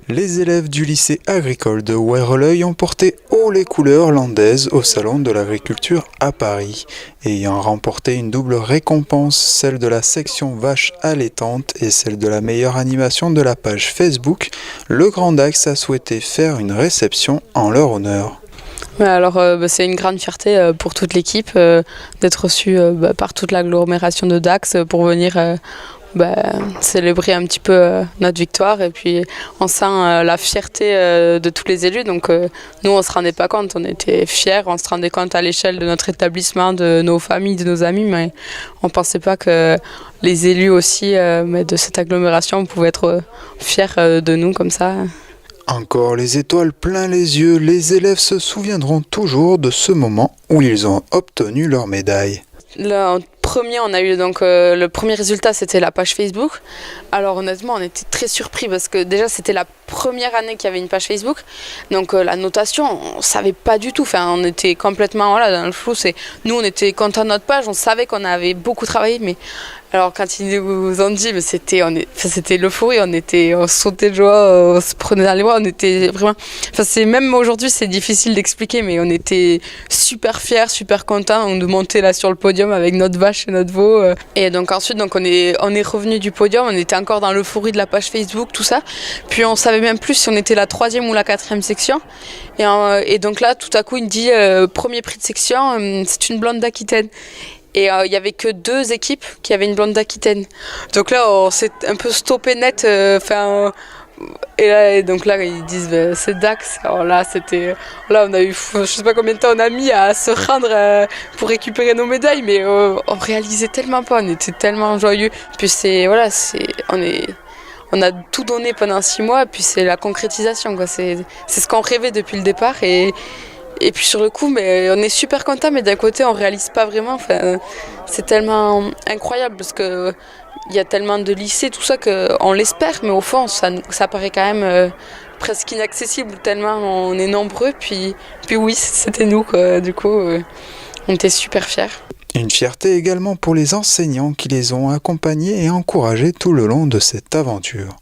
Les élèves du lycée agricole de Werreleuil ont porté haut les couleurs landaises au Salon de l'agriculture à Paris, ayant remporté une double récompense, celle de la section vache allaitante et celle de la meilleure animation de la page Facebook. Le Grand Dax a souhaité faire une réception en leur honneur. Alors c'est une grande fierté pour toute l'équipe d'être reçue par toute l'agglomération de Dax pour venir célébrer un petit peu notre victoire, et puis on sent la fierté de tous les élus. Donc nous on se rendait pas compte, on était fiers, on se rendait compte à l'échelle de notre établissement, de nos familles, de nos amis, mais on pensait pas que les élus aussi de cette agglomération pouvaient être fiers de nous comme ça. Encore les étoiles plein les yeux, les élèves se souviendront toujours de ce moment où ils ont obtenu leur médaille. Là, on a eu donc le premier résultat, c'était la page Facebook. Alors honnêtement, on était très surpris parce que déjà c'était la première année qu'il y avait une page Facebook. Donc la notation, on savait pas du tout. Enfin, on était complètement dans le flou. Nous, on était contents de notre page. On savait qu'on avait beaucoup travaillé, mais alors quand ils nous ont dit, mais c'était l'euphorie. On sautait de joie, on se prenait dans les bras. On était vraiment. Enfin, même aujourd'hui, c'est difficile d'expliquer, mais on était super fiers, super contents de monter là sur le podium avec notre vache et notre veau. Et donc ensuite, on est revenu du podium. On était encore dans l'euphorie de la page Facebook, tout ça. Puis on savait même plus si on était la 3e ou la 4e section. Et donc là, tout à coup, il me dit premier prix de section, c'est une blonde d'Aquitaine. Et il n'y avait que 2 équipes qui avaient une blonde d'Aquitaine. Donc là, on s'est un peu stoppé net. Et donc là, ils disent c'est Dax. Alors là, là, on a eu, je sais pas combien de temps on a mis à se rendre pour récupérer nos médailles, mais on réalisait tellement pas. On était tellement joyeux. Puis on a tout donné pendant 6 mois. Puis c'est la concrétisation, quoi. C'est ce qu'on rêvait depuis le départ. Et puis sur le coup, mais on est super content, mais d'un côté, on réalise pas vraiment. Enfin, c'est tellement incroyable parce que il y a tellement de lycées, tout ça, qu'on l'espère, mais au fond, ça paraît quand même presque inaccessible, tellement on est nombreux. Puis oui, c'était nous, quoi. Du coup, on était super fiers. Une fierté également pour les enseignants qui les ont accompagnés et encouragés tout le long de cette aventure.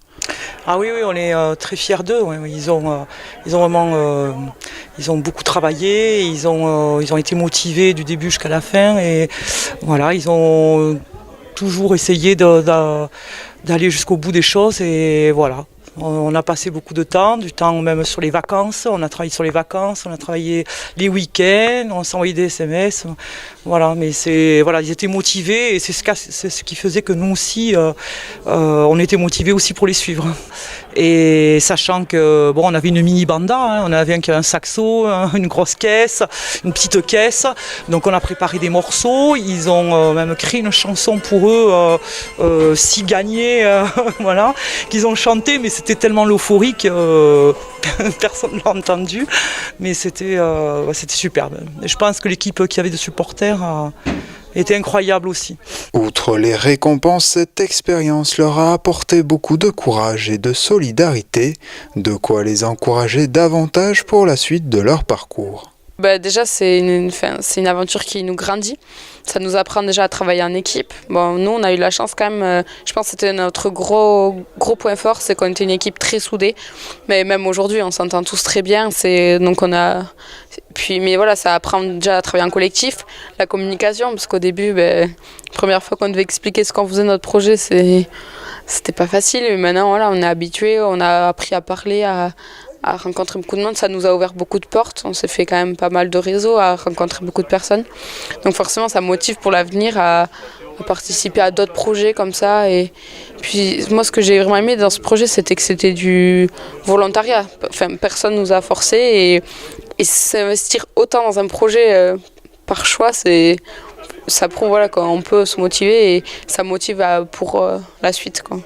Ah oui, on est très fiers d'eux. Ouais. Ils ont vraiment, ils ont beaucoup travaillé, ils ont été motivés du début jusqu'à la fin, et voilà, ils ont toujours essayé d'aller jusqu'au bout des choses, et voilà. On a passé beaucoup de temps, du temps même sur les vacances, on a travaillé sur les vacances, on a travaillé les week-ends, on s'est envoyé des SMS, voilà, mais ils étaient motivés, et c'est ce qui faisait que nous aussi, on était motivés aussi pour les suivre. Et sachant que on avait une mini banda, on avait un saxo, une grosse caisse, une petite caisse, donc on a préparé des morceaux, ils ont même créé une chanson pour eux, si gagné, voilà, qu'ils ont chanté, mais c'était tellement l'euphorie que personne ne l'a entendu, mais c'était superbe. Et je pense que l'équipe qui avait de supporters était incroyable aussi. Outre les récompenses, cette expérience leur a apporté beaucoup de courage et de solidarité, de quoi les encourager davantage pour la suite de leur parcours. Déjà, c'est une aventure qui nous grandit. Ça nous apprend déjà à travailler en équipe. Bon, nous, on a eu la chance quand même. Je pense que c'était notre gros point fort, c'est qu'on était une équipe très soudée. Mais même aujourd'hui, on s'entend tous très bien. Mais voilà, ça apprend déjà à travailler en collectif, la communication, parce qu'au début, première fois qu'on devait expliquer ce qu'on faisait notre projet, c'était pas facile. Mais maintenant, voilà, on est habitué, on a appris à parler, à rencontrer beaucoup de monde. Ça nous a ouvert beaucoup de portes. On s'est fait quand même pas mal de réseaux, à rencontrer beaucoup de personnes. Donc forcément, ça motive pour l'avenir à participer à d'autres projets comme ça. Et puis moi, ce que j'ai vraiment aimé dans ce projet, c'était que c'était du volontariat. Enfin, personne nous a forcés, et s'investir autant dans un projet par choix, ça prouve qu'on peut se motiver, et ça motive pour la suite, quoi.